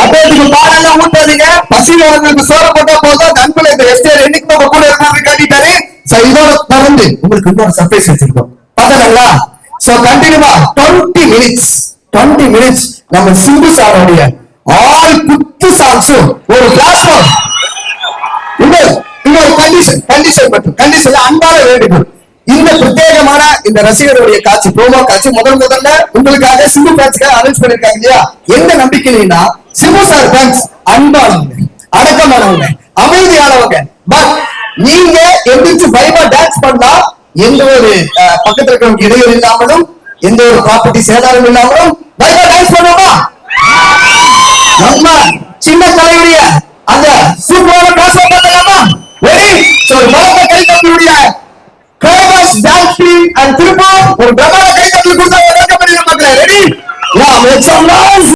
அப்பத்துக்கு பாலெல்லாம் ஊட்டாதீங்க. பசிவர்களுக்கு சோற போட்டா போதும். நண்பர்கள் இந்த எஸ்டேர் என்னைக்கு நம்ம கூட இருக்கிறது காட்டிட்டாரு. இதோட தொடர்ந்து உங்களுக்கு இன்னொரு சர்ப்ரைஸ் வச்சிருக்கோம். பார்த்தீங்களா? சோ கண்டினியூவா 20 minutes நம்ம சிம்பு சாரோடைய ஆல் குத்து சாங்ஸும் ஒரு கிளாஸ் இன்னொரு கண்டிஷன் அன்பான வேண்டுகோள். இந்த பிரத்யேகமான இந்த ரசிகருடைய காட்சி ப்ரோமோ காட்சி முதல்ல உங்களுக்காக சிம்பு ஃபேன்ஸ்க்காக அனௌன்ஸ் பண்ணிருக்காங்க இல்லையா? என்ன நம்பிக்கைனா சிம்பு சார் ஃபேன்ஸ் அன்பானவங்க, அடக்கமானவங்க, அமைதியானவங்க. பட் நீங்க எந்திரிச்சு வைபா டான்ஸ் பண்ணா எந்த ஒரு பக்கத்துல இருக்கிறவங்க இடையூறு இல்லாமலும் எந்த ஒரு ப்ராப்பர்ட்டி சேதாரம் இல்லாமலும் வைபா டான்ஸ் பண்ணுவோமா? நம்ம சின்ன தலைவரிய அந்த சூப்பரான கிளாஸ் பண்ணலாமா? ரெடி? சோ வணக்க கைதட்டலுடைய climax dance team and Tiruppur ஒரு பிரமாண்ட கைதட்டல் கொடுத்தா வணக்கம் பண்ணி மக்களே. Ready? Yeah make some noise.